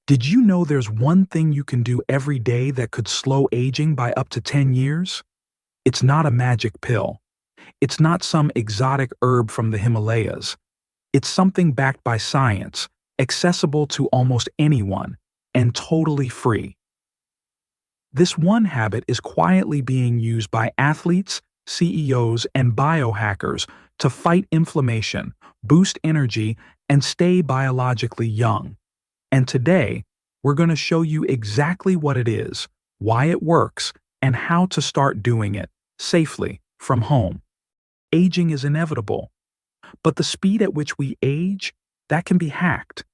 Did you know there's one thing you can do every day that could slow aging by up to 10 years? It's not a magic pill. It's not some exotic herb from the Himalayas. It's something backed by science, accessible to almost anyone, and totally free. This one habit is quietly being used by athletes, CEOs, and biohackers to fight inflammation, boost energy, and stay biologically young. And today, we're going to show you exactly what it is, why it works, and how to start doing it safely from home. Aging is inevitable, but the speed at which we age, that can be hacked.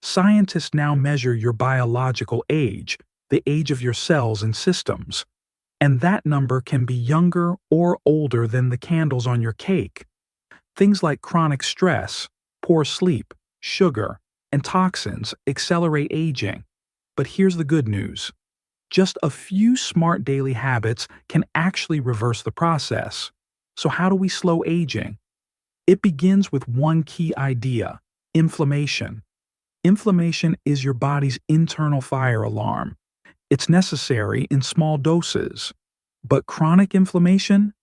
Scientists now measure your biological age, the age of your cells and systems, and that number can be younger or older than the candles on your cake. Things like chronic stress, poor sleep, sugar, and toxins accelerate aging. But here's the good news. Just a few smart daily habits can actually reverse the process. So how do we slow aging? It begins with one key idea: inflammation. Inflammation is your body's internal fire alarm. It's necessary in small doses. But chronic inflammation?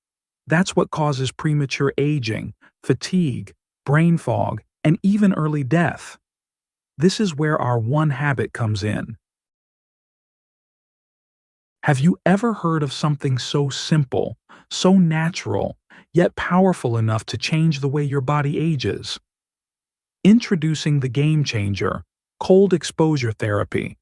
That's what causes premature aging, fatigue, brain fog, and even early death. This is where our one habit comes in. Have you ever heard of something so simple, so natural, yet powerful enough to change the way your body ages? Introducing the game changer, cold exposure therapy.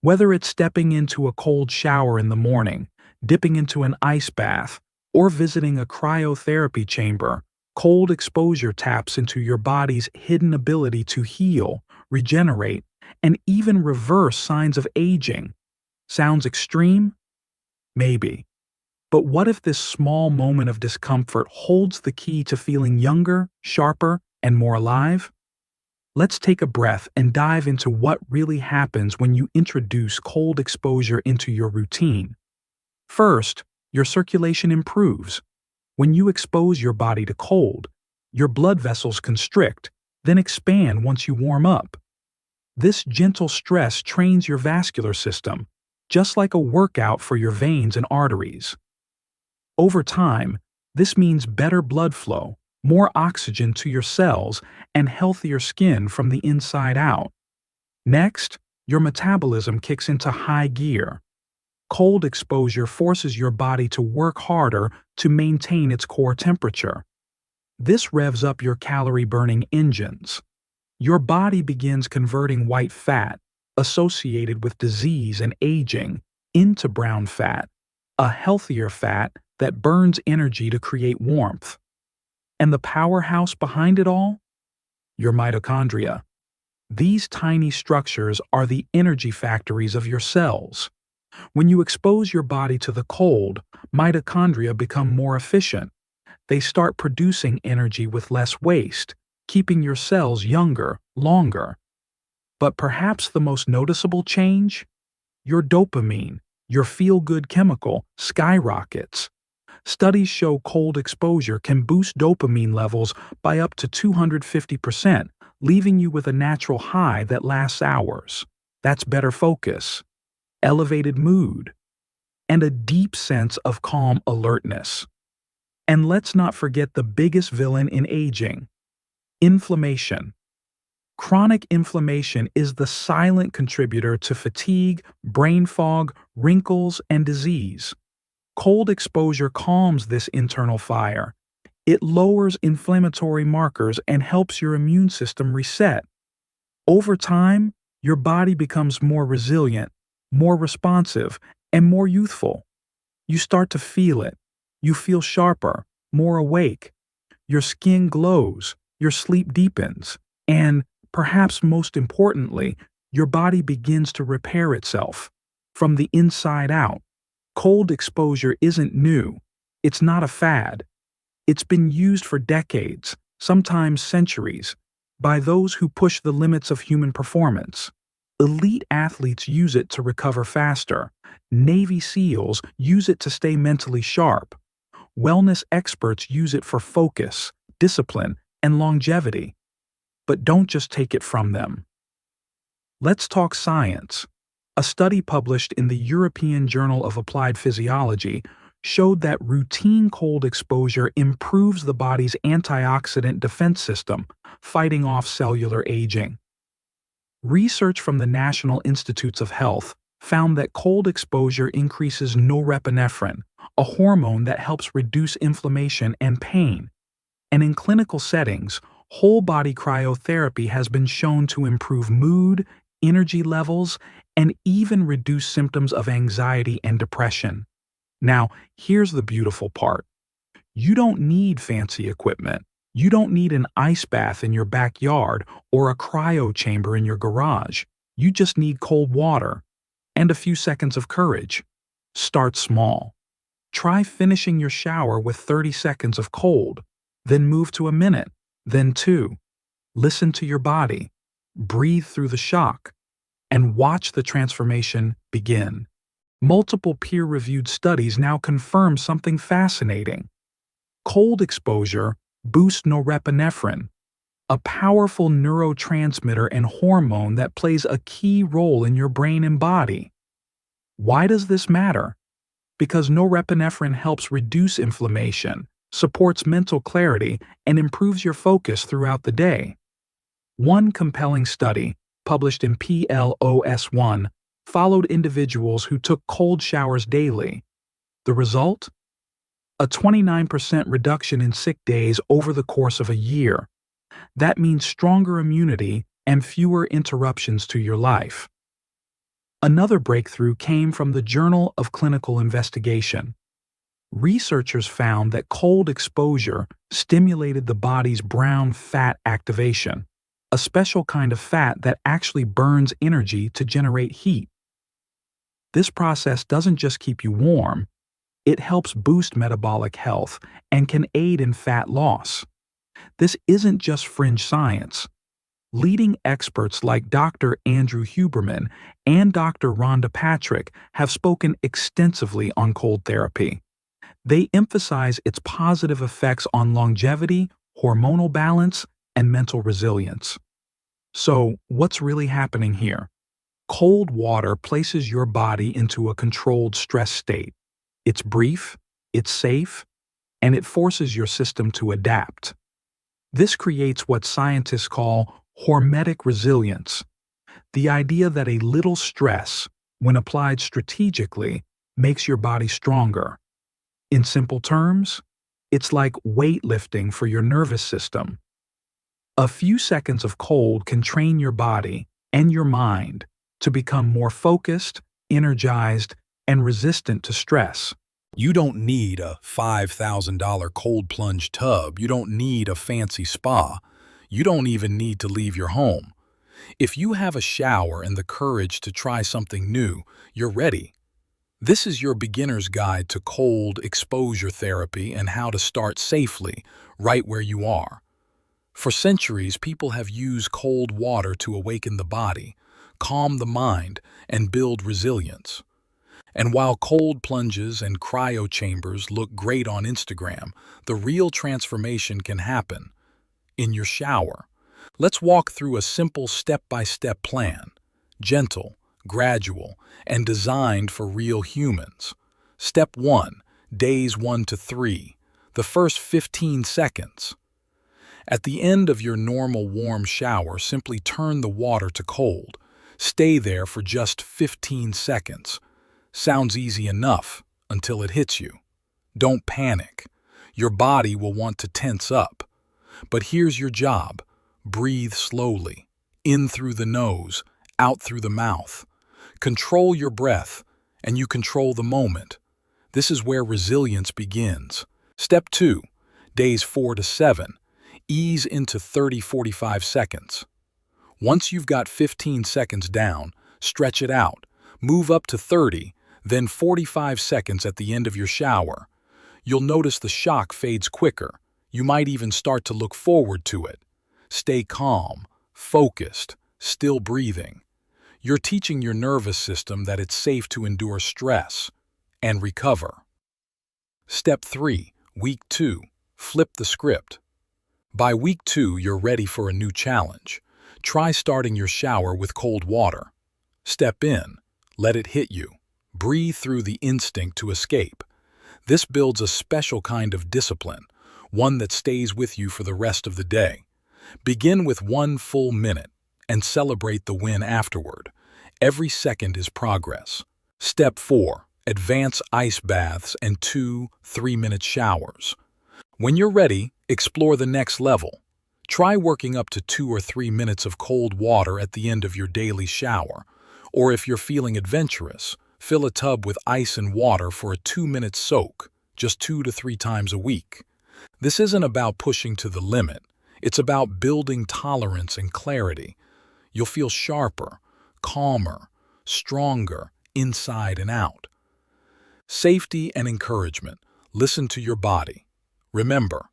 Whether it's stepping into a cold shower in the morning, dipping into an ice bath, or visiting a cryotherapy chamber, cold exposure taps into your body's hidden ability to heal, regenerate, and even reverse signs of aging. Sounds extreme? Maybe. But what if this small moment of discomfort holds the key to feeling younger, sharper, and more alive? Let's take a breath and dive into what really happens when you introduce cold exposure into your routine. First, your circulation improves. When you expose your body to cold, your blood vessels constrict, then expand once you warm up. This gentle stress trains your vascular system, just like a workout for your veins and arteries. Over time, this means better blood flow, more oxygen to your cells, and healthier skin from the inside out. Next, your metabolism kicks into high gear. Cold exposure forces your body to work harder to maintain its core temperature. This revs up your calorie-burning engines. Your body begins converting white fat, associated with disease and aging, into brown fat, a healthier fat that burns energy to create warmth. And the powerhouse behind it all? Your mitochondria. These tiny structures are the energy factories of your cells. When you expose your body to the cold, mitochondria become more efficient. They start producing energy with less waste, keeping your cells younger, longer. But perhaps the most noticeable change? Your dopamine, your feel-good chemical, skyrockets. Studies show cold exposure can boost dopamine levels by up to 250%, leaving you with a natural high that lasts hours. That's better focus, elevated mood, and a deep sense of calm alertness. And let's not forget the biggest villain in aging: inflammation. Chronic inflammation is the silent contributor to fatigue, brain fog, wrinkles, and disease. Cold exposure calms this internal fire. It lowers inflammatory markers and helps your immune system reset. Over time, your body becomes more resilient, more responsive, and more youthful. You start to feel it. You feel sharper, more awake. Your skin glows, your sleep deepens, and, perhaps most importantly, your body begins to repair itself from the inside out. Cold exposure isn't new. It's not a fad. It's been used for decades, sometimes centuries, by those who push the limits of human performance. Elite athletes use it to recover faster. Navy SEALs use it to stay mentally sharp. Wellness experts use it for focus, discipline, and longevity. But don't just take it from them. Let's talk science. A study published in the European Journal of Applied Physiology showed that routine cold exposure improves the body's antioxidant defense system, fighting off cellular aging. Research from the National Institutes of Health found that cold exposure increases norepinephrine, a hormone that helps reduce inflammation and pain. And in clinical settings, whole body cryotherapy has been shown to improve mood, energy levels, and even reduce symptoms of anxiety and depression. Now, here's the beautiful part. You don't need fancy equipment. You don't need an ice bath in your backyard or a cryo chamber in your garage. You just need cold water and a few seconds of courage. Start small. Try finishing your shower with 30 seconds of cold, then move to a minute, then 2. Listen to your body. Breathe through the shock and watch the transformation begin. Multiple peer-reviewed studies now confirm something fascinating. Cold exposure boosts norepinephrine, a powerful neurotransmitter and hormone that plays a key role in your brain and body. Why does this matter? Because norepinephrine helps reduce inflammation, supports mental clarity, and improves your focus throughout the day. One compelling study, published in PLOS1, followed individuals who took cold showers daily. The result? A 29% reduction in sick days over the course of a year. That means stronger immunity and fewer interruptions to your life. Another breakthrough came from the Journal of Clinical Investigation. Researchers found that cold exposure stimulated the body's brown fat activation, a special kind of fat that actually burns energy to generate heat. This process doesn't just keep you warm, it helps boost metabolic health and can aid in fat loss. This isn't just fringe science. Leading experts like Dr. Andrew Huberman and Dr. Rhonda Patrick have spoken extensively on cold therapy. They emphasize its positive effects on longevity, hormonal balance, and mental resilience. So, what's really happening here? Cold water places your body into a controlled stress state. It's brief, it's safe, and it forces your system to adapt. This creates what scientists call hormetic resilience, the idea that a little stress, when applied strategically, makes your body stronger. In simple terms, it's like weightlifting for your nervous system. A few seconds of cold can train your body and your mind to become more focused, energized, and resistant to stress. You don't need a $5,000 cold plunge tub. You don't need a fancy spa. You don't even need to leave your home. If you have a shower and the courage to try something new, you're ready. This is your beginner's guide to cold exposure therapy and how to start safely, right where you are. For centuries, people have used cold water to awaken the body, calm the mind, and build resilience. And while cold plunges and cryo chambers look great on Instagram, the real transformation can happen in your shower. Let's walk through a simple step-by-step plan, gentle, gradual, and designed for real humans. Step 1, days 1 to 3, the first 15 seconds. At the end of your normal warm shower, simply turn the water to cold. Stay there for just 15 seconds. Sounds easy enough until it hits you. Don't panic. Your body will want to tense up. But here's your job. Breathe slowly. In through the nose, out through the mouth. Control your breath, and you control the moment. This is where resilience begins. Step 2, days 4 to 7. Ease into 30-45 seconds. Once you've got 15 seconds down, stretch it out. Move up to 30, then 45 seconds at the end of your shower. You'll notice the shock fades quicker. You might even start to look forward to it. Stay calm, focused, still breathing. You're teaching your nervous system that it's safe to endure stress and recover. Step 3, week 2, flip the script. By week 2, you're ready for a new challenge. Try starting your shower with cold water. Step in, let it hit you. Breathe through the instinct to escape. This builds a special kind of discipline, one that stays with you for the rest of the day. Begin with 1 full minute and celebrate the win afterward. Every second is progress. Step 4. Advance ice baths and 2-3-minute showers. When you're ready, explore the next level. Try working up to 2 or 3 minutes of cold water at the end of your daily shower. Or if you're feeling adventurous, fill a tub with ice and water for a 2-minute soak, just 2 to 3 times a week. This isn't about pushing to the limit. It's about building tolerance and clarity. You'll feel sharper, calmer, stronger, inside and out. Safety and encouragement. Listen to your body. Remember,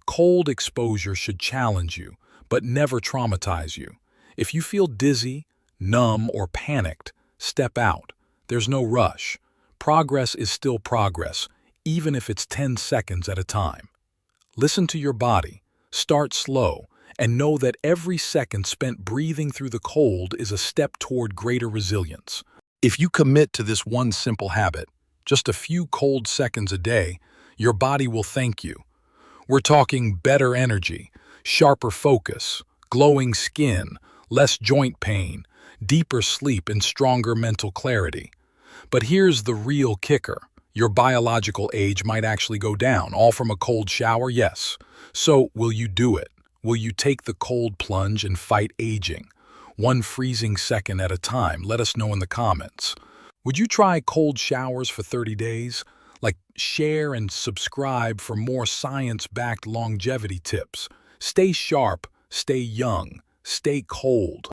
cold exposure should challenge you, but never traumatize you. If you feel dizzy, numb, or panicked, step out. There's no rush. Progress is still progress, even if it's 10 seconds at a time. Listen to your body. Start slow, and know that every second spent breathing through the cold is a step toward greater resilience. If you commit to this one simple habit, just a few cold seconds a day, your body will thank you. We're talking better energy, sharper focus, glowing skin, less joint pain, deeper sleep, and stronger mental clarity. But here's the real kicker. Your biological age might actually go down, all from a cold shower, yes. So, will you do it? Will you take the cold plunge and fight aging? One freezing second at a time. Let us know in the comments. Would you try cold showers for 30 days? Share and subscribe for more science-backed longevity tips. Stay sharp, stay young, stay cold.